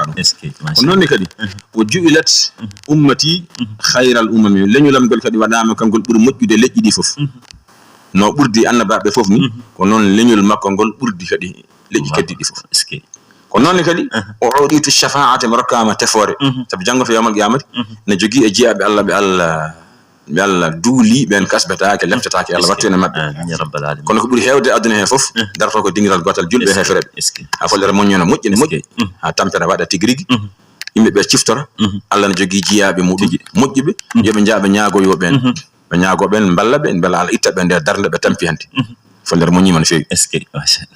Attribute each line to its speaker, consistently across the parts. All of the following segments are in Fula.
Speaker 1: makka non kadi o ju'ilat ummati khayral umami leñulam gol kadi wadama kangol buri mojjude leƴƴi di fof no burdi annababe fof ni ko non leñul makko gol burdi kadi leƴƴi keddi di fof ko non kadi o uditu shafa'ati marakama tefore sabi jango to yamal qiyamati ne jogi e jiabe Allah be Allah duuli ben kasbetaake leftataake Allah wattene mabbe
Speaker 2: ya rabbal alamin
Speaker 1: kono ko buri hewde aduna he fof darto ko dingiral gotal julbe hefere a follere moññona moƴƴine moƴƴi ha tampere wada tigrigi yimbe be ciftora Allah ne jogi jiyaabe mudum moƴƴibe yobe jaabe ñaago yo ben be ñaago ben balla be bela Allah itta be der darnde be tampi hande follere moññi man fewi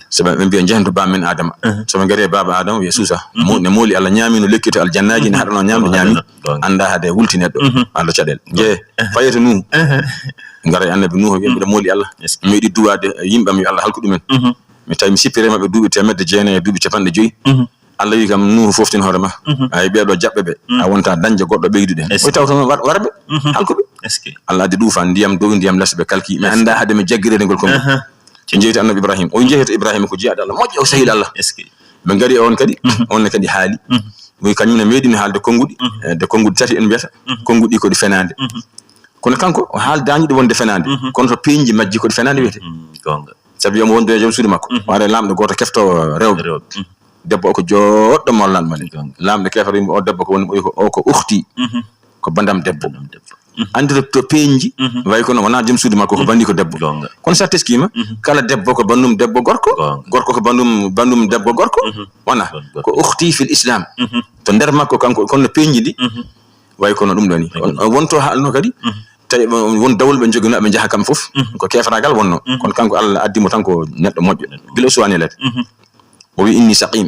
Speaker 1: sabe be biya jahandu ba men adama so be gare baba adam yesusa ne moli Allah ñaamino lekkito aljannaji ne hadano ñaami anda hade wulti neddo Allah cadel je fayete nu ngara annabi nuho yimbe moli Allah mi di duwade yimbe am yo Allah halku dumen mi tay mi sipire mabbe duubi temedde jeene duubi capande joyi Allah wi kam nuho foftin hoorema ay beedo jabbe be a wonta danje goddo beydude o tawto warbe halku be Allah di duufa ndiyam do ndiyam lasbe kalki mi anda hade mi jaggirede ngol ko jeeyta annabi Ibrahim o jeeyta Ibrahim ko jiada Allah moƴƴo o sahil Allah be ngari on kadi on kadi haali wi kanyum ne medini haalde kongudi de kongudi tati en biata kongudi ko di fenande kono kanko o haal dañude wonde fenande kono to peñji majji ko di fenande wiete
Speaker 2: gonga
Speaker 1: sabi yo wonde jom suudi makko ware lamdo goto kefto rewbe debbo ko joddo mollan mali lamdo kefto o debbo ko woni o ko ukhti ko bandam debbo ande to peñji way kono wona jom suudi makko ko bandi ko debbo kono sa teskima kala debbo ko bandum debbo gorko ko bandum debbo gorko wana ko ukhti fil islam to der makko kanko kono peñji di way kono dum doni wonto haalno kadi tay won dawul be jogino be jaha kam fof ko kefragal wonno kon kanko Allah addimo tan ko neddo moƴƴo gilo suwani let o wi inni saqim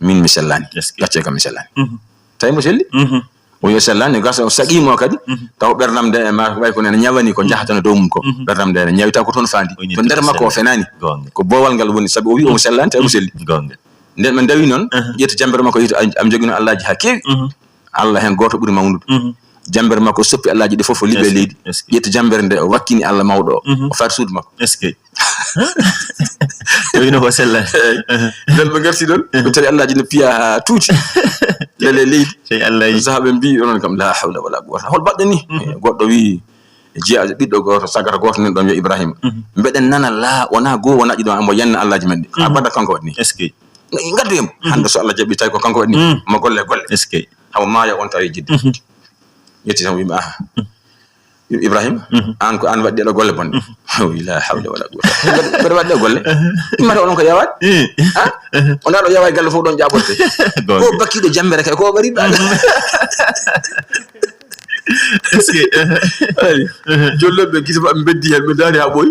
Speaker 1: min misallani gacce kam misallani tay mo selli o yo sellani gaso saqimo kadi taw bernam de ma way ko ne nyawani ko jahata do mum ko bernam de nyawita ko ton fandi to der makko fenani ko bowal ngal woni sabi o wi o sellani tay mo selli nden men dawi non yetta jambere makko yita am jogino Allah ji hakewi Allah hen goto buri mawnude jambere makko soppi Allah ji de fofo libe leydi yetta jambere de wakkini Allah mawdo o far suud makko
Speaker 2: yo no sella
Speaker 1: del be garti don ko tari Allah ji ne piya tuuti lele leydi
Speaker 2: sey Allah ji
Speaker 1: sahabe mbi onon kam la hawla wala quwwata hol badde ni goddo wi jiya biddo goto sagara goto nen don yo Ibrahim mbeden nana la wona go wona ji don ambo yanna Allah ji men abada kanko wadni ngaddu yam hande so Allah jabi tay ko kanko wadni ma golle haw maaya on tawi jidde yetti tan wi ma Ibrahim an ko an wadde do golle bonde la hawla wala quwwata ber wadde golle mata on ko yawat on do yaway galle fu don jaborte ko bakkido jambere kay ko bari ba jollobe kisba beddi hen be dani ha boy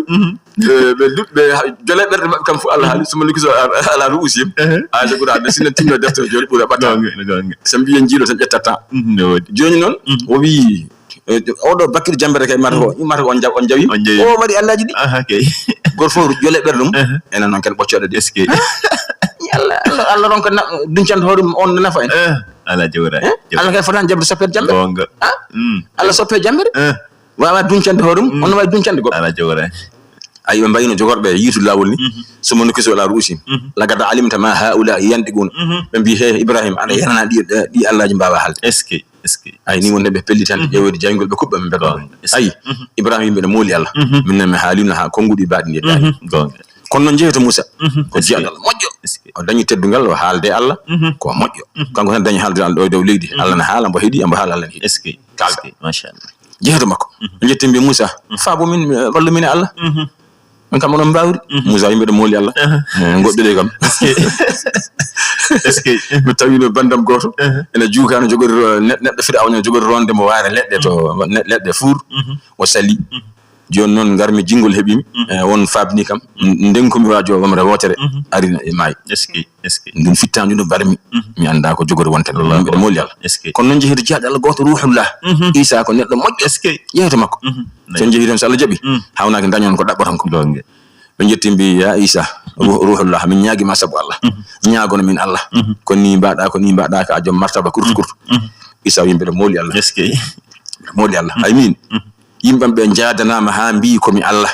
Speaker 1: be dubbe jolle berde mabbe kam fu Allah hali suma likiso ala ruusim ala gura be sinan tinno defto jol bura bata sambi en jilo tan jettata joni non o wi odo bakir jambere kay marko on jawi o mari Allah ji di
Speaker 2: kay
Speaker 1: gor fo jolle berdum enen non ken boccode de Allah ron ko duncan horum on nafa en
Speaker 2: ala jawra
Speaker 1: Allah kay fotan jabbe soppet jambe Allah soppe jambe wawa duncande horum on way duncande go
Speaker 2: ala jawra
Speaker 1: ay be mbayino jogorbe yitu lawol ni so mon kiso la ruusi la gada alimta ma haula yandigun be bi he Ibrahim ana yana di Allah ji mbawa halde ay ni wonde be pellitande jewodi jangol be kubbe be beddo ay Ibrahim be moli Allah minna ma halina ha kongudi baadi ni dai kono non jeeto Musa ko jiadal moƴƴo o dañi teddungal o haalde Allah ko moƴƴo kanko tan dañi haalde Allah do dow leydi Allah na haala mbo hedi ambo haala Allah hedi
Speaker 2: kalka machallah
Speaker 1: jeeto makko jettimbe Musa faabo min wallu min Allah on kam on mbawri Musa yimbe do moli Allah goddude kam mi tawino bandam goto ene juukano jogori neddo fida awno jogori ronde mo waare ledde to ledde fuur o sali joni non garmi jingol hebimi won fabni kam ndenkomi waajo wamre wotere arina e may ndum fittandi no barmi mi anda ko jogori wonte be moli Allah kono non jeehido jaade Allah goto ruhullah Isa ko neddo moƴƴo yeeto makko so jeehido so Allah jabi hawnaki dañon ko dabbaton ko gonge be jettimbi ya Isa ruhullah min nyaagi ma sabu Allah nyaagono min Allah ko ni mbaada ka jom martaba kurtu Isa yimbe do moli Allah moli Allah ay min yimbam be jaadanama ha mbi ko mi Allah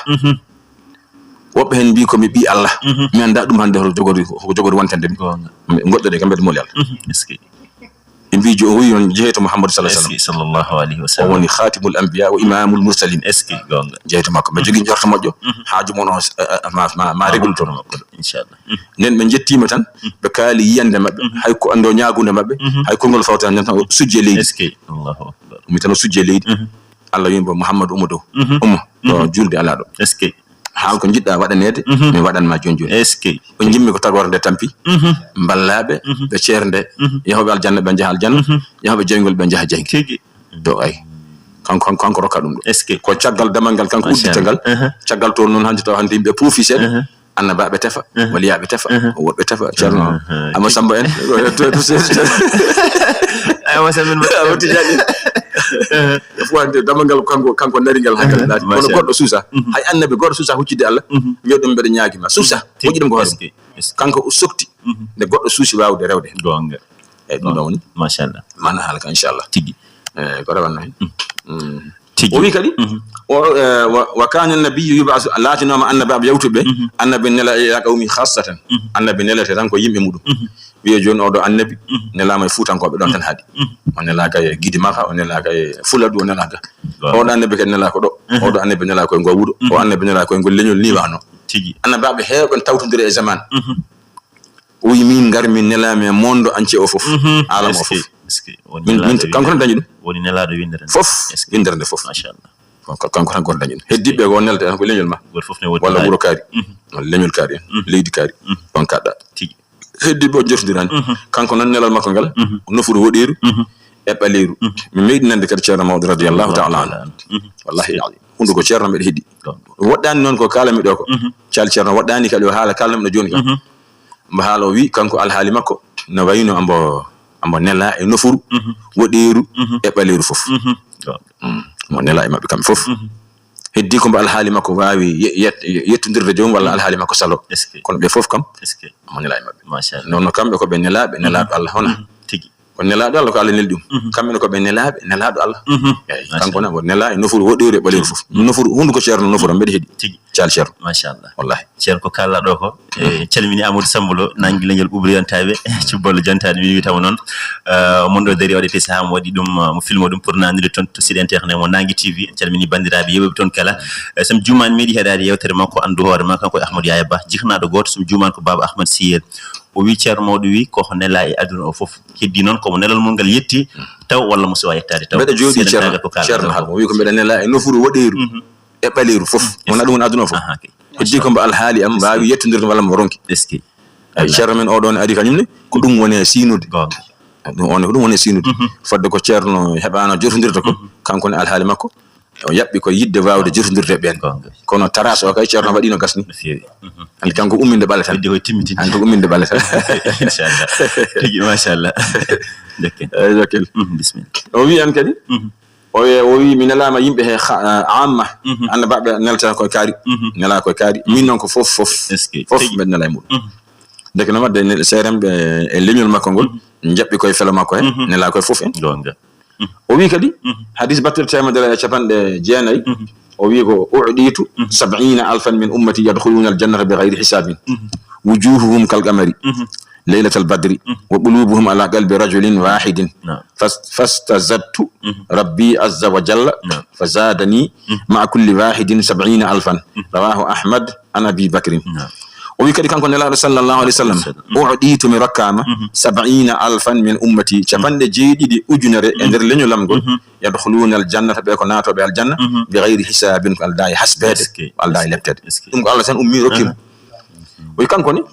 Speaker 1: wobbe hen mbi ko mi bi Allah mi anda dum hande ko jogori wontande mi goddo de kambe moli Allah bijo o wi on jeeto Muhammad sallallahu alaihi wasallam
Speaker 2: sallallahu alaihi
Speaker 1: o
Speaker 2: wasallam
Speaker 1: woni khatimul anbiya wa imamul mursalin
Speaker 2: eski gonga
Speaker 1: jeeto makko be jogi jorto moƴƴo haaju mon o ma regul ton
Speaker 2: inshallah
Speaker 1: nen be jettima tan be kaali yiyande mabbe hay ko ando nyaagunde mabbe hay ko ngol fawta nan tan sujje leydi
Speaker 2: eski Allahu akbar
Speaker 1: mi tan sujje leydi Allah yimbo Muhammad umado do julde ala do
Speaker 2: eski
Speaker 1: haal ko jidda wadanede mi wadanma jonjoni
Speaker 2: eski
Speaker 1: ko jimmi ko tagorde tampi ballabe be cernde yahobe aljanna be jahal janna yahobe jengol be jaha jengi
Speaker 2: tigi
Speaker 1: do ay kanko rokka dum
Speaker 2: eski
Speaker 1: ko caggal damangal kanko udditangal caggal to non handi taw handi be profisel annabaɓe tefa waliyaɓe tefa woɓɓe tefa ceerno ama samba en
Speaker 2: aywa samin
Speaker 1: wati jadi fwande damangal kanko naringal hakkale lati kono goddo suusa hay annabi goddo suusa huccide Allah yodum bedo nyaagima suusa moji dum ko hoore kanko sokti de goddo suusi wawde rewde
Speaker 2: gonga
Speaker 1: e dum woni
Speaker 2: machallah
Speaker 1: man halaka inshallah
Speaker 2: tigi
Speaker 1: ko rawanno hen o wi kadi wa kana an-nabiyyu yub'athu latinama annabi yawtube annabi nela ya qawmi khassatan annabi nelete tan ko yimbe mudum wiye joni odo annabi nelama e futankobe don tan haadi on nelaka e gidi maka on nelaka e fuladu on nelaka o annabi ken nelaka do odo annabi nelaka e go wudo o annabi nelaka e go leñol ni wano
Speaker 2: tigi
Speaker 1: annabi heeban tawtondire e zaman o wi min garmi nelama e mondo ance o fof alam o fof min kanko tan dañi dum
Speaker 2: woni nelado windere
Speaker 1: fof windere fof
Speaker 2: machallah
Speaker 1: kanko tan gon dañi heddibe go nelte ko leñol ma
Speaker 2: gor fof ne wodi
Speaker 1: wala wuro kaari leñol kaari leydi kaari on kadda
Speaker 2: tigi
Speaker 1: heddibe o jortirani kanko non nelal makko gal nofuru wodeeru e baleeru mi meedi nande kadi ceerno mawdo radiyallahu ta'ala anhu wallahi ali hunde ko ceerno me heddi woddani non ko kala mi do ko cial ceerno woddani kadi o haala kala no joni kam mba haalo wi kanko alhaali makko no wayno ambo nela e nofuru wodeeru e baleeru fof mo nela e mabbe kam fof heddi ko mba alhaali makko waawi yettondirde joom walla alhaali makko salo kono be fof kam mo nela e mabbe machallah non kambe ko be nelaabe Allah hona
Speaker 2: tigi
Speaker 1: ko nelaabe Allah ko Allah neldi kambe ko be nelaabe Allah kanko na mo nela e nofuru wodeeru e baleeru fof nofuru hunde ko ceerno nofuru mbede heddi
Speaker 2: tigi
Speaker 1: cial ceerno
Speaker 2: machallah
Speaker 1: wallahi
Speaker 2: ceerno ko kala do ko calmini Amadou Sambulo nangi leñol ubriyantabe cibbol jantade mi taw non mondo dari wadi fi saham wadi dum mo filmo dum pour nanide ton to site internet mo nangi TV calmini bandirabe yebe ton kala sam juman medi hedade yewtere makko andu hoore makko ko Ahmadou Yaya Ba jikna do goto sam juman ko Baba Ahmad Siyel o wi ceerno mawdo wi ko nela e aduna o fof keddi non ko mo nelal mon gal yetti taw walla muso yettade taw
Speaker 1: beda jodi ceerno ha wi ko beda nela e nofuru wodeeru e baleeru fof wona dum aduna fof heddi ko mba alhaali am baawi yettondirde walla mo ronki
Speaker 2: eski
Speaker 1: ay ceerno men o don adi kanyumne ko dum woni siinude dum woni siinude fodde ko ceerno hebano jortondirde ko kanko ne alhaali makko o yabbi ko yidde waawde jortondirde ben kono taras o kay ceerno wadino gasni andi kanko umminde balata
Speaker 2: heddi ko timmiti
Speaker 1: kanko umminde balata
Speaker 2: inshallah tigi machallah
Speaker 1: jokel bismillah o wi an kadi o wi min alama yimbe he amma annabaɓe nelta ko kaari nela ko kaari min non ko fof ben nela mudum deke no wadde serembe e leñol makko ngol jabbi koy fela makko he nela koy fof en
Speaker 2: gonga
Speaker 1: o wi kadi hadith batir tamadara e capande jeenay o wi ko u'ditu 70000 min ummati yadkhuluna al-jannata bighayri hisabin wujuhuhum kal qamari ليلة البدر وقلوبهم على قلب رجل واحد فاستزدت ربي عز وجل فزادني مع كل واحد 70000 رواه أحمد عن أبي بكر وبكذا كان الله صلى الله عليه وسلم أعطيت من ركامة 70000 من أمتي شفند جيدي دي أجنر اندر لنيو لمغول يدخلون الجنة بيكوناتو بالجنة بغير حساب الداي حسبت الداي لبتد الله سن أمي ركيم ويكان كوني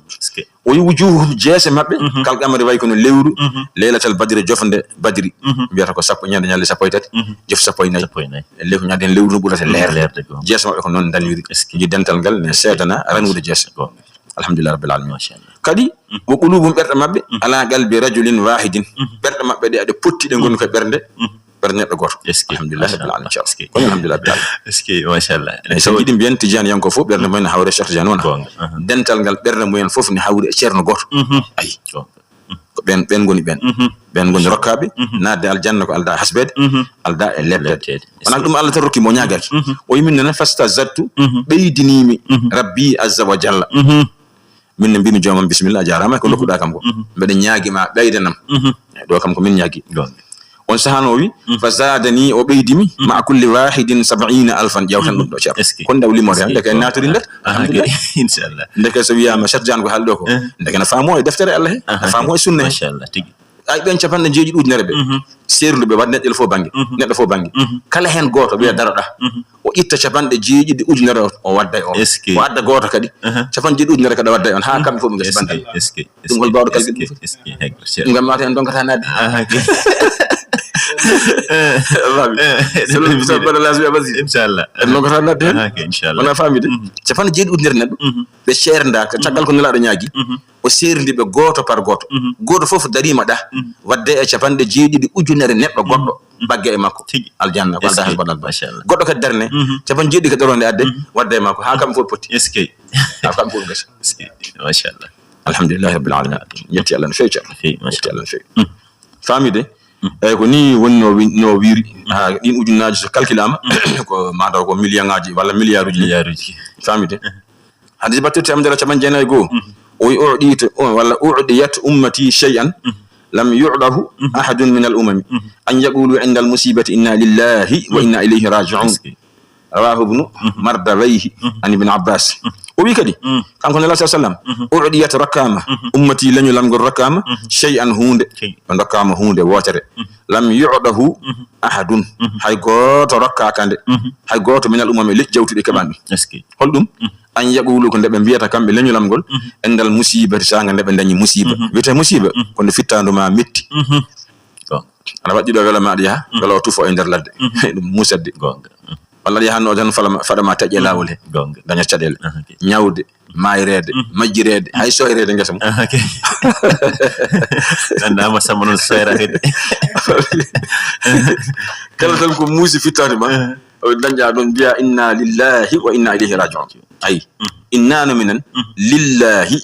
Speaker 1: ويوجوه جيس مابbe kal gamari way kono lewru laylatul badri jofande badri biata ko sappo nyande nyalle sappo tati jof sappo nay lefu nyande lewru burata leer jees mabbe ko non danwiri ji dental gal ne setana ranwude jees alhamdulillah rabbil alamin kadi wo qulubum berde mabbe ala qalbi rajulin wahidin berde mabbe de ade potti de gon ko bernde neddo goto alhamdulillah rabbil alamin ko alhamdulillah rabbil alamin
Speaker 2: eski machallah
Speaker 1: so yidi bien tijan yanko fo berde men hawre cheikh tijan wona dental gal berde moyen fof ni hawre ceerno goto ay ko ben goni ben goni rokkabe nadde aljanna ko alda hasbede alda e lebde wana dum Allah tan rokki mo nyaagaki o yimin na fasta zattu beydinimi rabbi azza wa jalla min mbimi jomam bismillah jarama ko lokkuda kam ko mbeɗa ñaaguima ɓeydanam ɗo kam ko min ñaagui on sahano wi fa zadani o ɓeydimi ma kulli wahidin 70,000 ƴewtan ɗum ɗo ceerno kon daw limode han ndeke en natori nder
Speaker 2: inchallah
Speaker 1: ndeke so wiyama Cheikh Diane ko haali ɗo ko ndeke na faamo e deftere Allah he na faamo e sunna
Speaker 2: machallah tigi
Speaker 1: ay ɓen capanɗe jeeɗiɗi ujunere ɓe serluɓe wadde neɗɗo fof banggue neɗɗo fof banggue kala hen goto wiya daroɗa o itta capanɗe jeeɗiɗi ujunere o wadda e o adda goto kadi capanɗe jeeɗiɗi ujunere kadi wadda e on ha kamɓe fof ɓe gasi bandal ɗum hol bawɗo kalguel ɗum gam mata en donkata nadde
Speaker 2: inchallah
Speaker 1: donkata nadde hen wona famide capanɗe jeeɗiɗi ujunere neɗɗo ɓe ceernda caggal ko nelaɗo ñaagui o serdiɓe goto par goto goto fof darima ɗa wadde e capanɗe jeeɗiɗi ujunere neɗɗo goɗɗo bagge e makko aljanna ko alda hasbanal goɗɗo kadi darne capanɗe jeeɗiɗi kadi ɗoronde adde wadde e makko ha kamɓe fof poti ha kamɓe fof gasi
Speaker 2: machallah
Speaker 1: alhamdulillahi rabbil alamin yetti Allah no fewi ceerno yetti Allah no fewi famide eyyi ko ni woni no wiiri ha ɗin ujunnaji so calculama ko mataw ko million ngaji walla milliard uji famide hadis battirte amdara capanɗe jeenayyi goho o wi uɗita walla uɗiyat ummati shay'an lam yu'dahu ahadun min al umami an yaqulu inda al musibati inna lillahi wa inna ilayhi raji'un rawahu ibnu mardawayhi an ibn abbas o wi kadi kanko nela sallam uɗiyat rakama ummati lañu lamgol rakama shay'an hunde ɓe dokkama hunde wotere lam yu'dahu ahadun hay goto rokkakande hay goto min al umami liƴ jawtuɗi keɓanɗi holɗum an yaqulu ko nde ɓe mbiyata kamɓe leñulamgol endal musibati saga nde ɓe dañi musiba wiyete musiba ko nde fittanduma metti aɗa waɗɗi ɗo wela maɗa yaha wela o tufo e nder ladde ɗum musadde walla aɗa yahanno tan faɗama taƴe lawol he daña caɗele ñawde mayrede majjirede hay soyrede guesa mum
Speaker 2: gandama samma noon soyra kadi
Speaker 1: kala tan ko muusi fittade ma o dañƴa ɗon mbiya inna lillahi wa inna ilayhi raji'un ayi innano minen lillahi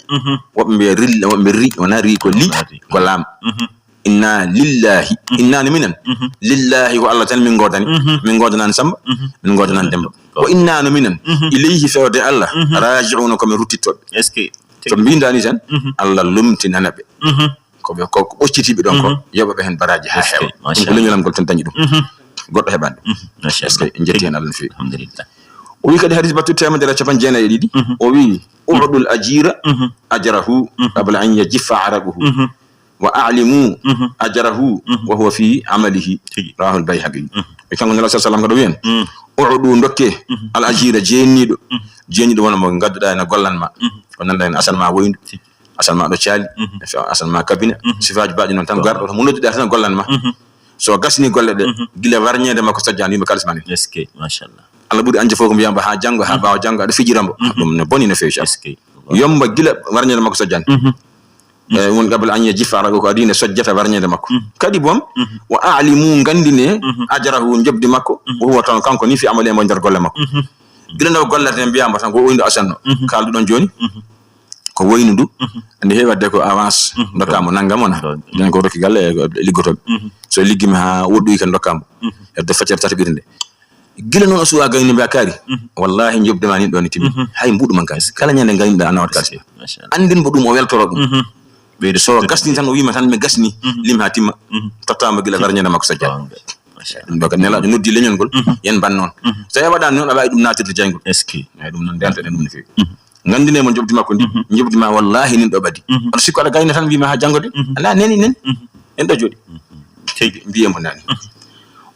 Speaker 1: woɓe mbiya rilla woɓe ri wona ri ko li ko laam inna lillahi innano minen lillahi ko Allah tan min godani min godanani Samba min godanani Demba wa innano minen ilayhi fewde Allah raji'una komin ruttittoɓe to mbindani tan Allah lumtinana ɓe koɓe ko ɓoccitiɓe ɗon ko yoɓaɓe hen baraji ha heewa ɗum ko leñolamgol tan dañi ɗum goɗɗo heɓani ɗum en jetti hen Allah no fewi
Speaker 2: alhamdulillah
Speaker 1: o wi kadi hadis battu temedere capanɗe jeenayyi e ɗiɗi o wi uɗul ajira ajrahu qabla an yajiffa arabuhu wa a'limu ajrahu wa huwa fi amalihi rahul bayhaqi e kanko nela sallam kado wiyen uɗu dokke al ajira jeeniɗo wona mo gadduɗa ene gollanma ko nanda hen asanma woyndu asanma ɗo caali asanma kabine sifaji baɗi noon tan garɗo mo nodduɗa tan gollanma so gasni golle ɗe gila warñede makko sajjani yimɓe kalisma ni
Speaker 2: machallah
Speaker 1: Allah ɓuuri anje fof ko mbiyamba ha janggo ha ɓawa janggo aɗa fijirambo ɗum ne boni no fewi yomba gila warñede makko sajjani won qabla an yajiffa arago ko adine sojjata warñede makko kadi bom wa a'limu gandine ajrahu jobdi makko o huwa tan kanko ni fi amale mo nder golle makko gila ndaw gollate mbiyamba tan ko woyndu asanno kalduɗon joni ko woynu ndu andi heewi wadde ko avance dokkamo naggam wona den ko rokki galle liggotoɓe so liggimi ha woɗɗoyi ken dokkamo hedde feccere tati ɓirnde gila noon o suwa gayni mbiya kaari wallahi jobdema nin ɗon timi hay mbuɗu man kalis kala ñande gayniɗa a nawat kalis andin bo ɗum o weltoro ɗum ɓeyde so gasni tan o wima tan mi gasni lim ha timma tottama gila warñede makko sajja ɗum ɗo kadi nelaɗo noddi leñol ngol yen ban noon so tawi waɗani noon aɗa wawi ɗum natirde jaygol eyi ɗum noon ndentoɗen ɗum no fewi gandine mo jobdi makko ndi jobdima wallahi nin ɗo ɓadi aɗa sikko aɗa gayna tan wima ha janggode ala neni nen en ɗo jooɗi mbiyemo nani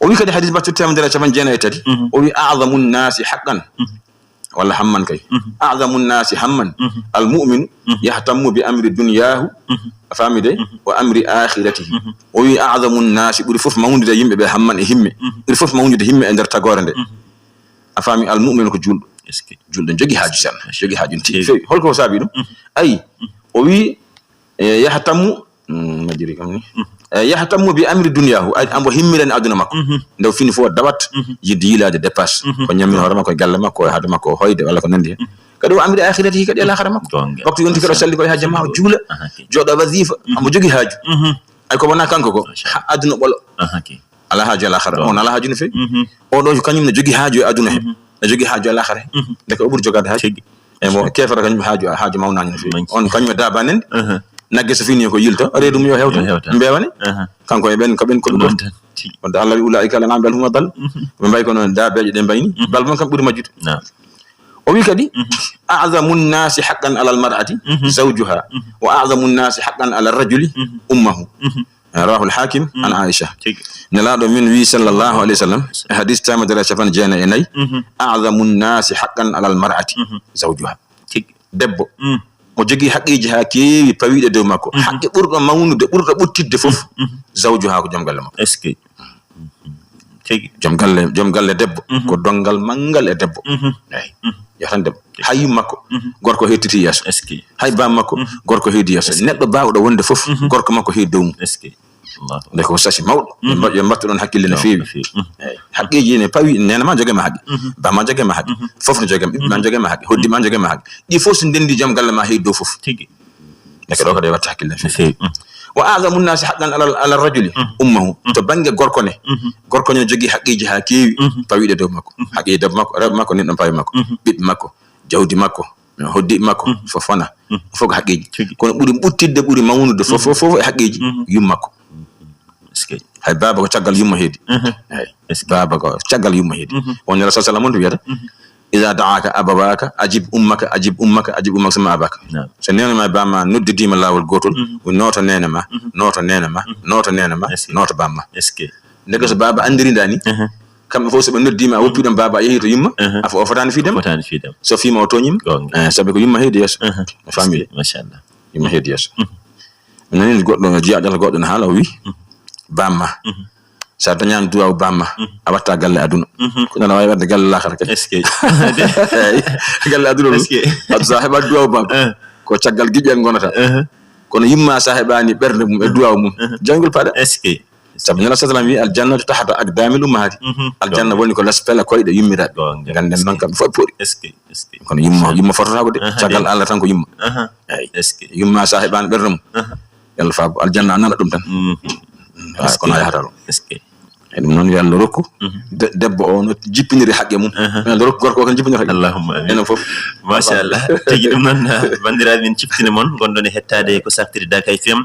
Speaker 1: o wi kadi hadis battu temedere capanɗe jeenayyi e tati o wi a'zamu nnasi haqqan walla hamman kay a'zamu nnasi hamman al mu'minu yahtammu bi amri dunyahu a faami de wa amri akhiratihi o wi a'zamu nnasi ɓuuri fof mawnude yimɓe ɓe hamman e himme ɓuuri fof mawnude himme e nder tagore nde a faami al mu'minu ko julɗo julɗo jogui haaju sen jogui haaju ti fewi holko saabi ɗum ayi o wi yahtammu majjiri kam ni yahtammu bi amri dunyahu ambo himmirani aduna makko ndew fini fof dawat yidde yilade dépasse ko ñammi hoore makko e galle makko e haade makko hoyde walla ko nandi hen kadi o amri akhiratihi kadi ala khara makko waktu yonti kadi salli koye ha jamma o juula jooɗo wasifa ambo jogui haaju ay ko wona kanko ko aduna ɓolo ala haaju ala khara on ala haaju no fewi oɗo kañum ne jogui haaju e aduna he ne jogui haaju ala khara he deke o ɓuuri jogade haaju e mo kefara kanyum haaju mawnani fi on kanyum da banen nagge so fini ko yilto reedum yo hewto mbewani kanko e ben ko don wanda Allah ulaika lan ambal huma dal be mbay ko non da beje de mbayni bal mon kam buri majjuto o wi kadi a'zamun nasi haqqan ala al mar'ati zawjuha wa a'zamun nasi haqqan ala ar rajuli ummuhu rawahu al hakim an aisha nalado min wi sallallahu alaihi wasallam hadith tamadara shafan jana enay a'zamun nasi haqqan ala al mar'ati zawjuha debbo mo jogi haqqiji ha kewi pawiide dow makko haqqe burdo mawnude burdo buttidde fof zawjuha ko jom galle makko
Speaker 2: est ce que
Speaker 1: jom galle debbo ko dongal mangal e debbo ay yatan debbo hay makko gorko hettiti yeso
Speaker 2: est ce que
Speaker 1: hay bam makko gorko heddi yeso neddo baawdo wonde fof gorko makko heddi dow
Speaker 2: est ce que Allah
Speaker 1: de ko sashi mawdo yo mbatto don hakkille no feewi ay haqqiji ne pawi nena ma jogema haqqi ba ma jogema haqqi fof no jogema ibba jogema haqqi hoddi ma jogema haqqi di fof so dendi jom galle ma heddi dow fof
Speaker 2: tigi
Speaker 1: de ko de watta hakkille no feewi wa a'zamu an-nasi haqqan ala ar-rajuli ummuhu to bange gorko ne jogi haqqiji ha kewi pawiide dow makko haqqi debbo makko rewbe makko nin don pawi makko bibbe makko jawdi makko hoddi makko fofana fof haqqiji kono buri buttidde buri mawnude fof e haqqiji yum makko eske hay baba ko tagal yumma hedi ay eske baba ko tagal yumma hedi on rasul sallallahu alaihi wasallam iza da'aka abawaka ajib ummaka sama abaka so nena ma bama noddidima lawol gotol noto nena ma noto bamma
Speaker 2: eske
Speaker 1: nego so baba andirinda ni kam fo so be noddima woppidon baba yehi to yumma afa o fotani fidem so fima o tonyim sabe ko yumma hedi yes famille
Speaker 2: machallah
Speaker 1: yumma hedi yes nani goddo jiadal goddo na hala wi bamma sa dañan duwaw bamma a watta galle aduna ko dana way wadde galle l'akhir kadi
Speaker 2: est ce que
Speaker 1: galle aduna est ce que adu sahiba duwaw bamma ko caggal gijel gonata kono yimma sahibani berde mum e duwaw mum jangul pada
Speaker 2: est ce que
Speaker 1: sabna sallallahu wi al jannatu tahta aqdamil ummahati al janna woni ko laspela koyde yummira ganden non kam fo pori
Speaker 2: est ce que
Speaker 1: kono yimma fotata ko de caggal Allah tan ko yimma
Speaker 2: est ce que
Speaker 1: yimma sahibani berde mum yalla fa al janna nana dum tan ko na yahatalo
Speaker 2: est ce que
Speaker 1: en non yalla rokku debbo o no jippiniri haqqe mum en rokku gorko kan jippiniri haqqe
Speaker 2: allahumma amin
Speaker 1: en fof
Speaker 2: ma sha Allah tigi dum non bandiraɓe min ciftine mon gondone hettade ko saktiri Dakar FM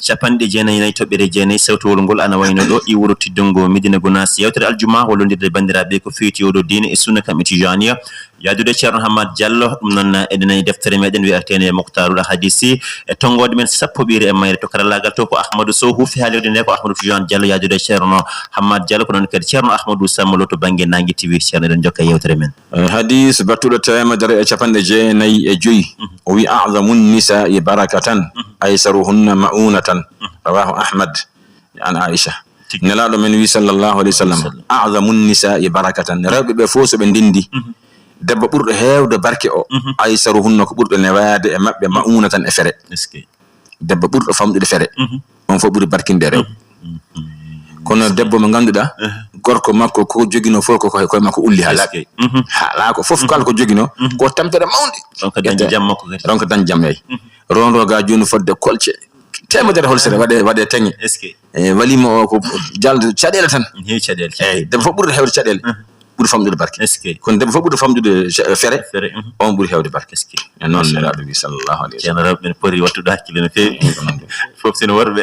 Speaker 2: capande jeenayi toɓɓere jeenayi sawtowol ngol ana wayno ɗo i wuro tiddongo Medina Gounass yewtere aljuma hollondirde bandiraɓe ko feeti oɗo diine e sunna kam e tijaniya yadude ceerno Hamad Diallo ɗum noon eɗen deftere meɗen wiyatene Moktarul Hadisi e tongode men sappo ɓiire e mayre to karallagal to ko Ahmadou Sow huufi haalirde nde ko Ahmadou Tidiane Diallo yadude ceerno Hamad Diallo ko noon kadi ceerno Ahmadou Sammalo to banggue Nangui TV ceerno eɗen jokka yewtere men
Speaker 1: hadis battuɗo temedere e capanɗe jeenayi e joyyi o wi a'zamu nisa'i barakatan aysaruhunna ma'unatan rawahu Ahmad an Aisha nelaɗo men wi sallallahu alaihi wasallam a'zamu nisa'i barakatan rewɓe ɓe fof so ɓe ndindi debbo ɓurɗo heewde barke o aysaruhunna ko ɓurɗo newade e maɓɓe ma'unatan e fere debbo ɓurɗo famɗude fere on fof ɓuri barkinde rewɓe kono debbo mo ganduɗa gorko makko ko jogino fof ko koye makko ulli haala ko fof kala ko jogino ko tampere mawde
Speaker 2: ronko dañi jam makko kadi
Speaker 1: ronko dañi jam eyi ronroga joni fodde kolce temedere holsere waɗe teŋe walima o ko jalde caɗele tan
Speaker 2: heewi caɗele
Speaker 1: eyi debbo fof ɓurɗo heewde caɗele ɓuri famɗude barke kono debbo fof ɓurɗo famɗude fere on ɓuri heewde barke e noon nelaɗo wi sallallahu alaihi wasallam
Speaker 2: ceerno rewɓe ne poti wattude hakkille no feewi fof sino worɓe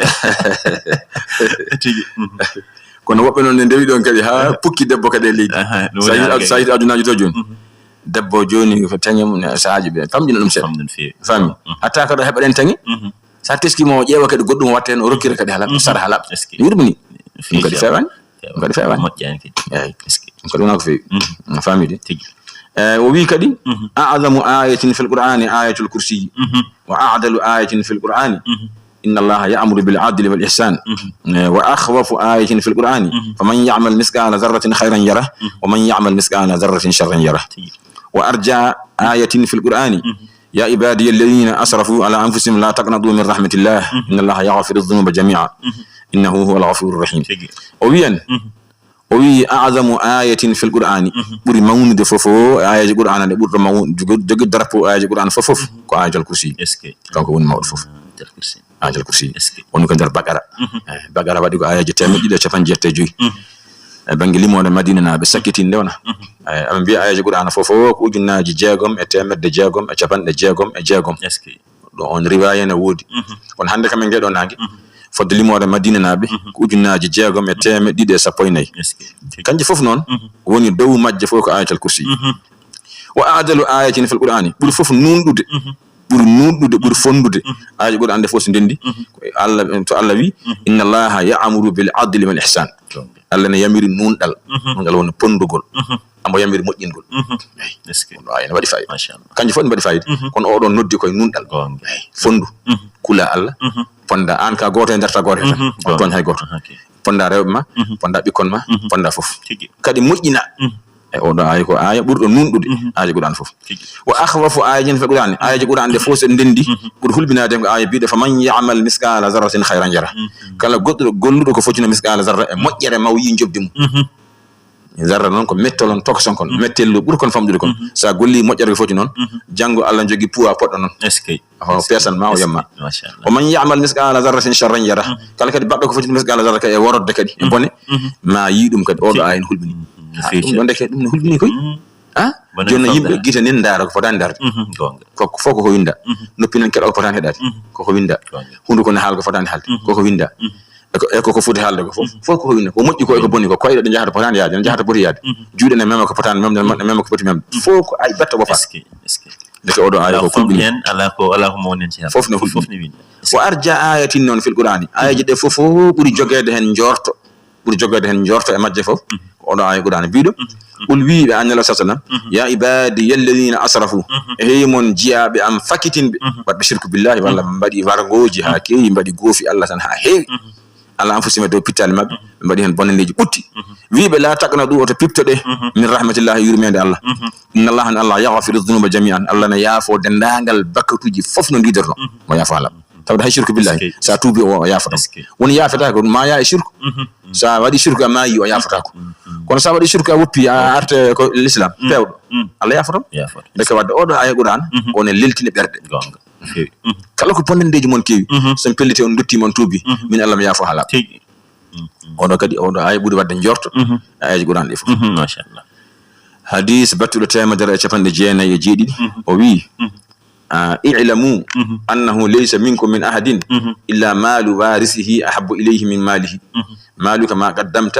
Speaker 2: tigi
Speaker 1: kono woɓɓe noon ne ndewi ɗon kadi ha pukki debbo kadi e leydi sa yiɗi adunaji to joni debbo joni ko teŋe mum saaji ɓe famɗina ɗum seeɗa fami hatta kadi heɓaɗen teŋe sa teskimo o ƴeewa kadi goɗɗum watta hen o rokkira kadi halaɓ sara halaɓ yurmini ɗum kadi fewani
Speaker 2: moƴƴani kadi
Speaker 1: eyi kadi wona ko fewi famide o wi kadi a'zamu ayatin fil qur'ani ayatul kursi wa a'dalu ayatin fil qur'ani inna allaha ya'muru bil 'adli wal ihsan wa akhwafu ayatin fil qur'ani faman ya'mal mithqala dharratin khayran yarah wa man ya'mal mithqala dharratin sharran yarah wa arja ayatin fil qur'ani يا عبادي الذين أسرفوا على أنفسهم لا تقنطوا من رحمة الله إن الله يغفر الذنوب جميعا إنه هو الغفور الرحيم وي أعظم آية في القرآن بوري مون دفوفو آية القرآن دي بوري مون جوج دربو آية القرآن فوفوف كو آية الكرسي كانكو ون مود فوف آية الكرسي ونو كان در بقرة بقرة وادي كو آية جتامي جدا شفان جتة جوي e bangi limone Madina na be sakkitinde wona am bi ayaji qur'ana fofo ko ujunnaaji jeegom e temedde jeegom e capanɗe jeegom e jeegom do on riwaya na wodi on hande kam en gedo nangi fodde limore Madina nabe ko ujunnaaji jeegom e temedde sappo e nayi kanji fof non woni dow majje fof ko ayatul kursi wa adalu ayatin fil qur'ani buri fof nundude buri nundude buri fondude ayaji qur'an de fof ndendi Allah to Allah wi inna allaha ya'muru bil adli wal ihsan Allah ne yamiri nundal ngal won pondugol ambo yamiri mojjingol eske no ayna wadi fayda machallah kanji fof wadi fayda kono o don noddi koy nundal fondu kula Allah ponda an ka goto e darta goto tan ton hay goto ponda rewbe ma ponda bikon ma ponda fof kadi mojjina e o do ay ko aya burdo nundude aaji qur'an fof wa akhwafu ayatin fi qur'an aaji qur'an de fof ndendi bur hulbinaade ko aya biide fa man ya'mal miskala zarratin khayran yara kala goddo golludo ko fotino miskala zarra e mojjere maw yi jobdi mu zarra non ko mettolon tokson kon mettello bur kon famdude kon sa golli mojjere ko foti non jango Allah jogi puwa poddo non eskay ho person ma o yamma machallah o man ya'mal miskala zarratin sharran yara kala kadi baddo ko fotino miskala zarra ka e worodde kadi e bone ma yi dum kadi o do ayin hulbini wonde ke dum hulbini koy joni yimbe gite nen dara ko fotan dar ko foko ko winda noppinen kedo ko fotan hedati ko winda hundu ko ne hal ko fotan halde ko winda ko foti halde ko foko ko winda ko mojji ko e ko bonni ko koyde de jahata fotan yaade jahata boti yaade juude ne mema ko fotan mema ko foti mem foko ay batta bo fa eske de ko do ay ko kulbini
Speaker 2: ala ko monen ci
Speaker 1: fof ne winda wa arja ayatin non fil qur'ani ayaji de fofo buri jogede hen jorto e majje fof odo ay qur'an biido ul wi be annala sallam ya ibadi alladhina asrafu heymon jiabe am fakitin be badbe shirku billahi walla mbadi wargoji ha keyi mbadi gofi Allah tan ha heewi Allah anfusima do pital mabbe mbadi hen bonandeji butti wi be la takna du oto piptode min rahmatillahi yurmede Allah inna Allah yaghfiru dhunuba jami'an Allah na yafo dendangal bakatuji fof no ndiderno mo yafa Allah tawda hay shirku billahi sa tubi o yafata won yafata ko ma ya shirku sa wadi shirku ma yi o yafata ko kono sa wadi shirku woppi arte ko l'islam pewdo Allah yafata de ko wadde odo ay qur'an on e leltine berde gonga kala ko pondendeji mon kewi sen pellite on dotti mon tubi min Allah mi yafo hala odo kadi odo ay budi wadde njorto ay qur'an de fof
Speaker 2: machallah
Speaker 1: hadith batul tema dara chapande jeena e jeedi o wi اعلموا أنه ليس منكم من أحد إلا مال وارثه أحب إليه من ماله مالك ما قدمت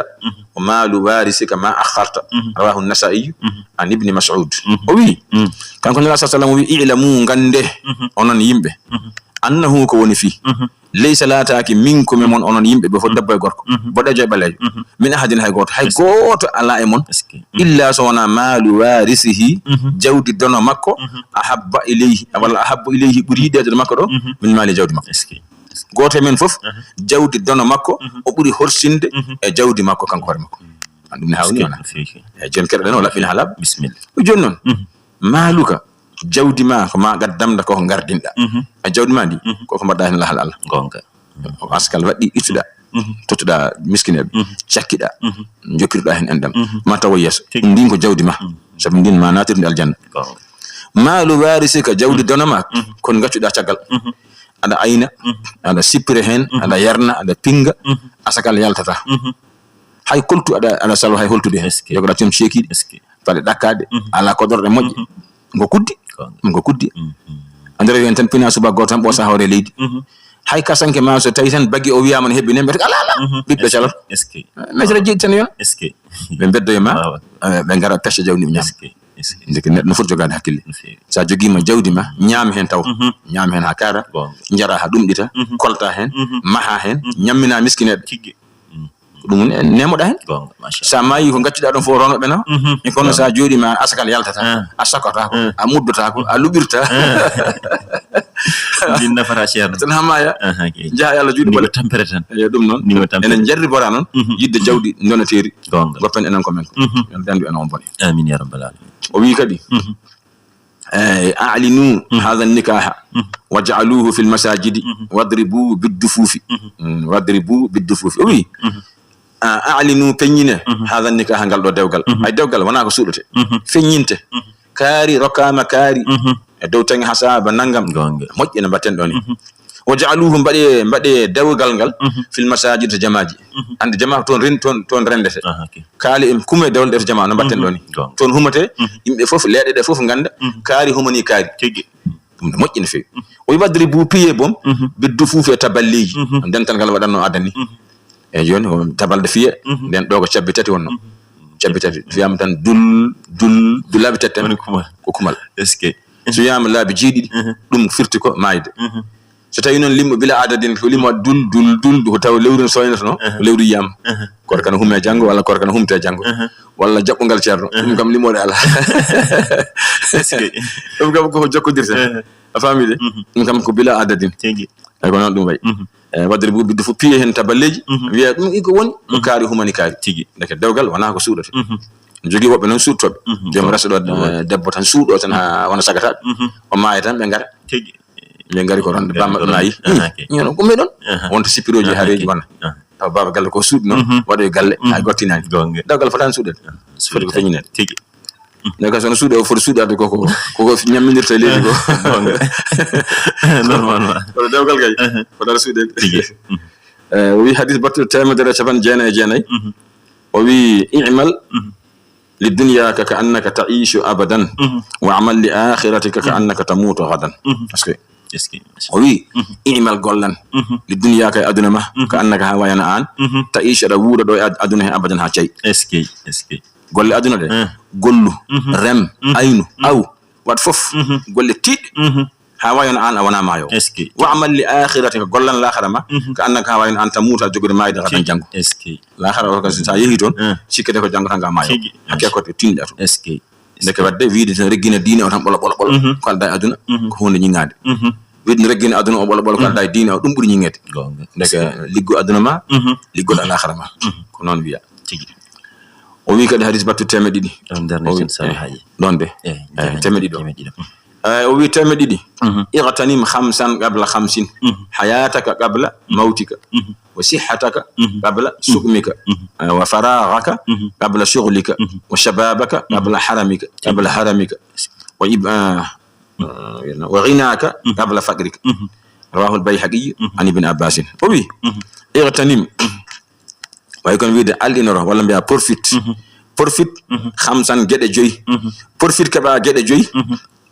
Speaker 1: ومال وارثك ما أخرت رواه النسائي عن ابن مسعود وي كان كنا صلى الله عليه وسلم اعلموا غنده أنن يمبه أنه كوني فيه ليس لا تاكي منكم من أنن يمبه بفو دبا غوركو بدا جاي بالاي من أحد هاي غوت على ايمون إلا سونا مال وارثه جود دون مكو أحب إليه ولا أحب إليه بريد دون مكو من مال جود مكو غوت من فوف جود دون مكو وبري هرسند جود مكو كان كور مكو عندنا هاوني انا جون كده لا في الحلاب بسم الله وجنون مالك jawdi ma ko ma gaddamda ko gardinda jawdi ma di ko mbadda hen lahal Allah gonga askal waddi ituda totuda miskinebe cakkida jokirda hen endam ma taw yeso ndin ko jawdi ma sabi ndin ma natirde aljanna malu warisika jawdi donama kon gaccuda tagal ada ayna ada sipre hen ada yarna ada pinga asakal yaltata hay kultu ada salo hay holtude yogoda tim sheki fale dakade ala ko dorde moƴƴi ngo kuddi andere yen tan pina suba gotam bo sa hawre leydi hay kasanke ma so tawi tan baggi o wiyama ne hebbi nembe ala bibbe calor mesra jeedi tan yon be beddo ma be ngara pecce jawdi mi nyam ndike neddo foti jogade hakkille sa jogima jawdi ma nyam hen taw nyam hen hakara njara ha dumdita kolta hen maha hen nyammina miskinede dum nemoda hen sa mayi ko gaccuda don fo rono be na e kono sa jodi ma asakal yaltata asakota ko a muddata ko a lubirta
Speaker 2: dinna fara cher
Speaker 1: tan hamaya ja yalla judi wala
Speaker 2: tampere tan
Speaker 1: dum non enen jarri bora non yidde jawdi donateri goppen enen ko men ko dandu en on bone
Speaker 2: amin ya rabbal alamin
Speaker 1: o wi kadi أعلنوا هذا النكاح وجعلوه في المساجد واضربوا بالدفوف وي أعلنوا فنينة هذا النكاح قال له دوغال أي دوغال وانا كسولته فنينته كاري ركام كاري دو تاني حساب نانغام موجي نباتن دوني waja'aluhum bade dawgal ngal fil masajid jamaaji ande jamaa ton rendete kaali en kume dawal der jamaa no batten doni ton humate yimbe fof leede de fof ganda kaari humani kaari tigi dum moƴƴini fewi o wadri bu piye bom biddu fuufe taballiji dental ngal wadanno adani e joni o tabalde fiye den do ko cabbi tati wonno cabbi tati fiyam tan dul labi tati ko kumal est-ce que so yam laabi jiidi dum firti ko mayde so tawi non limmo bila adadin ko limmo dul ko taw lewru soynata lewru yam kor kana humme jango walla kor kana humte jango walla jabbungal cerno dum kam limode ala dum kam ko jokkodirta a famide dum kam ko bila adadin tigi ay ko non dum way wadri bu biddu fu piye hen taballeji wiya dum iko woni ko kaari humani kaari tigi deke dewgal wana ko suudata jogi wobbe non suutobe dem rasodo debbo tan suudo tan ha wona sagata o maaya tan be ngara tigi be ngari ko ronde bamma nayi ñono ko medon wonto sipiroji hareji wona taw baba galle ko suud non wado galle ay gottinani dawgal fatan suudet foti ko feñinen tigi neka sono suude o foti suudade ko ñamminirta leedi ko normalement wala dawgal gay fota suude tigi wi hadith batul temedere chaban jeenay o wi i'mal للدنيا كأنك تعيش أبدا وعمل لآخرتك كأنك تموت غدا اسكي وي اعمل غولن للدنيا كأدنى ما كأنك هواينا آن تعيش رود دو أدنى أبدا هاتشي اسكي غول أدنى ده غولو رم أينو أو واتفوف غول تيد هواينا آن أونا مايو وعمل لآخرتك غولن الآخرة ما كأنك هواينا آن تموت جوجر مايد غدا جانغو الآخرة وكذا سايهيتون شيكته كو جانغو تانغا مايو أكيد تين داتو ndeke wadde wiide tan reggina diine o tan bolo ko alda aduna ko hunde ñingade wiide reggina aduna o bolo ko alda diine o dum buri ñingede ndeke liggo aduna ma liggo al-akhirah ma ko non wiya tigi o wi kadi hadith battu teme didi don darne sahaji don de teme didi o wi teme didi ightanim khamsan qabla khamsin hayataka qabla mautika wa sihhataka qabla sukmika wa faraghaka qabla shughlika wa shababaka qabla haramika wa ghinaka qabla faqrika rawahu al-bayhaqi an ibn abbas o wi ightanim way kon wiide aldinoro walla mbiya profit khamsan gede joyi profit kaba gede joyi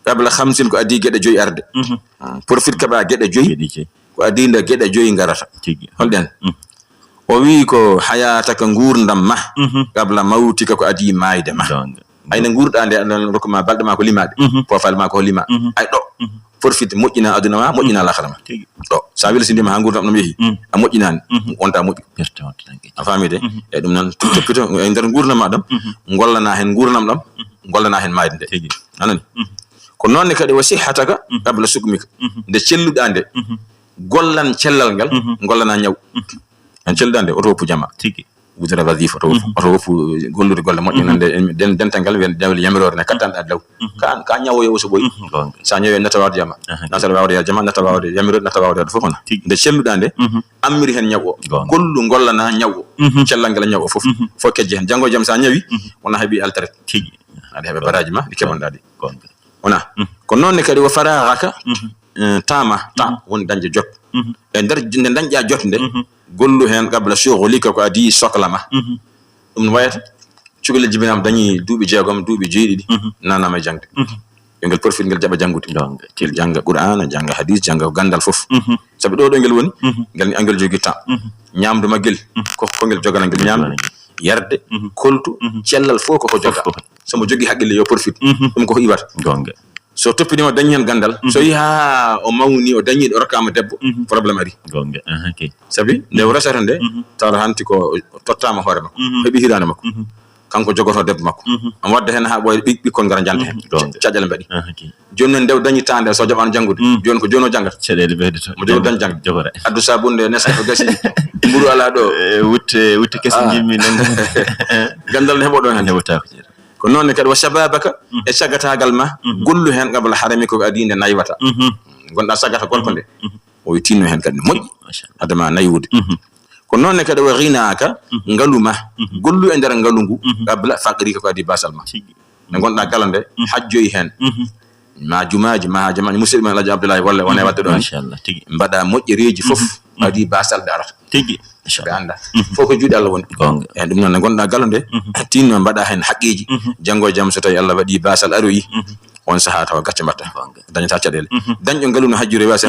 Speaker 1: qabla khamsin ko adi gede joyi arde profit kaba gede joyi ko adi nda gede joyi ngarata holden o wi ko hayataka ngurdam ma qabla mautika ko adi mayde ma ayna ngurda ande rokuma balde ma ko limade profil ma ko lima ay do profit mojjina aduna ma mojjina la khalama do sa wil sindima ha ngurdam dum yehi a mojjinani onta mojji a famide e dum nan toppito e der ngurdam madam ngollana hen ngurdam dam ngollana hen mayde de anani ko nonne kadi wasihataka qabla sukmika de celludande gollan cellal ngal gollana nyaw en celdande oto pu jama tigi wudra wazifa oto fu gollude golle modde nande den tangal wen dawli yamirore ne katanda daw ka nyawo yo so boy sa nyawe nata wawde jama nata wawde jama nata wawde yamirore nata wawde fof na de celludande amiri hen nyawo gollu gollana nyawo cellal ngal nyawo fof fo kejje hen jango jam sa nyawi wona habi altare tigi ade hebe baraji ma di kebondadi ona ko nonne kadi wa faraghaka tama won danje jot e der danja jot nde gollu hen qabla shughlika ko adi soklama dum wayata cugule jibinam dañi duubi jeegom duubi jeedidi nana ma jangde ngel profil ngel jaba jangude til janga qur'an janga hadith janga gandal fof sabi do ngel woni ngel ni angel jogi ta ñamdu magel ko ngel jogana ngel ñam yarde koltu cellal fo ko joga sama jogi haqqille yo profit dum ko iwata gonga so toppinima dañi hen gandal so yi ha o mawni o dañi do rakama debbo problème ari gonga sabi nde rasata nde tawra hanti ko tottama hoore makko hebi hirane makko kanko jogoto debbo makko am wadda hen ha boy bikkon ngara janta hen tiajal mbadi jonni ndew dañi tande so jaban jangude joni ko jono jangata cedede beedeto mo jono dan jang jogore addu sabunde neska ko gasi mburu ala do wutte kesi jimmi nan gandal ne hebo don hen hebota ko nonne kadi wa shababaka e sagatagal ma gollu hen qabla harami ko adinde naywata gonda sagata golkonde o yitino hen kadi moƴƴi adama naywude ko nonne kadi wa ghinaka ngaluma gollu e der ngalungu qabla faqri ko adi basal ma ne gonda galande hajjoyi hen ma jumaaji ma jamaani musidɓe men Alhaji Abdoulaye Walla wona wadde ɗon
Speaker 2: machallah tigi
Speaker 1: mbaɗa moƴƴereji fof adi basal darata
Speaker 2: tigi
Speaker 1: ɓe anda fof ko juuɗe Allah woni e ɗum noon ne gonɗa gallo nde tinno mbaɗa hen haqqeji janggo e jaam so tawi Allah waɗi basal aroyi on saha tawa gacce mbatta dañata caɗele dañƴo ngaalu no hajjure wasi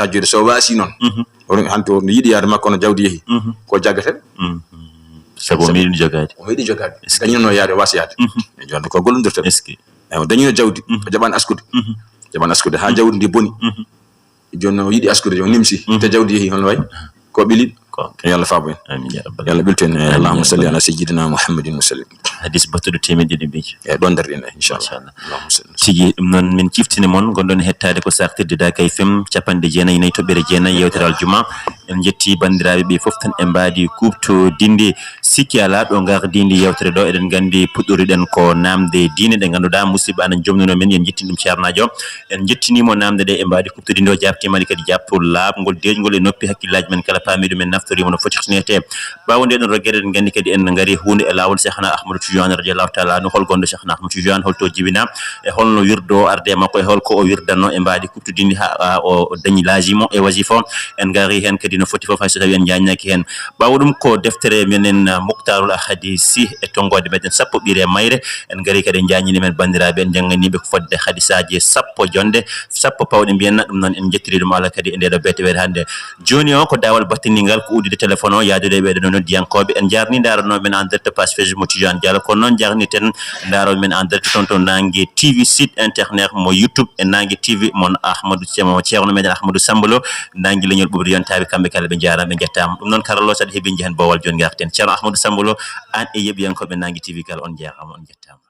Speaker 1: hajjude so wasi noon hanto no yiiɗi yaade makko no jawdi yeehi ko jaggate
Speaker 2: sabu miɗi jogade
Speaker 1: dañino yaade wasi yaade jonde ko gollondirten eyi dañino jawdi o jaɓani askude ha jawdi ndi boni joni o yiiɗi askude joni nimsi te jawdi yeehi hono way ko ɓili yalla faabo en yalla ɓiltu en allahumma salli ala sayyidina muhammadin wa sallim
Speaker 2: hadis battuɗo temeɗɗiɗi mbeji
Speaker 1: eyi ɗon nder ɗin inchallah
Speaker 2: tigi ɗum noon min ciftini moon gonɗon hettade ko sartirde Dakar FM 94 toɓɓere 9 yewtere aljuma en jetti bandiraɓe ɓe foof tan e mbadi kubto dinde sikki ala ɗo gardinde yewtere ɗo eɗen gandi puɗɗoriɗen ko namde diine ɗe ganduɗa musidɓe anan jomnuno men yen jettini ɗum ceernajo en jettinimo namde ɗe e mbadi kubtodinde o jabtimani kadi jabto laabgol dejgol e noppi hakkillaji men kala paamiɗo men naftorima no fotirtinete ɓawo nde ɗon rogueɗe en gandi kadi en gaari hunde e lawol Cheikhna Ahmadou Tidiane radiallahu taala no hol gonɗo Cheikhna Ahmadou Tidiane holto jibina e holno wirdo arde e makko e holko o wirdanno e mbadi kubtodinde ha o dañi laajimo e wasifa en gaari hen kadi no foti fof hay so tawi en jañnaki hen ɓawo ɗum ko deftere menen Moukhtarul Ahadisi e tonggode meɗen sappo ɓiire mayre en gaari kadi en jañini men bandiraɓe en janganiɓe ko fodde hadisaji sappo jonde sappo pawɗe mbiyenna ɗum noon en jettiri ɗum ala kadi e ndeɗo beteweede hannde joni o ko dawal battinigal ko uddude téléphone o yaadude ɓeɗe no noddiyankoɓe en jarni daranoɓe men en direct page Facebook mo Tidiane Diallo kono noon jarniten daroɓe men en direct toon to Nangue TV site internet mo YouTube e Nangue TV mon Ahmadou ceerno meɗen Ahmadou Sambolo Nangue leñol ɓuɓri yontaɓe kamɓe kala ɓe jarama ɓe jettama ɗum noon karalo saɗa heeɓi jehen bowal joni garten ceerno Ahmadou Sambolo an e yeɓiyankoɓe Nangue TV kala on jarama on jettama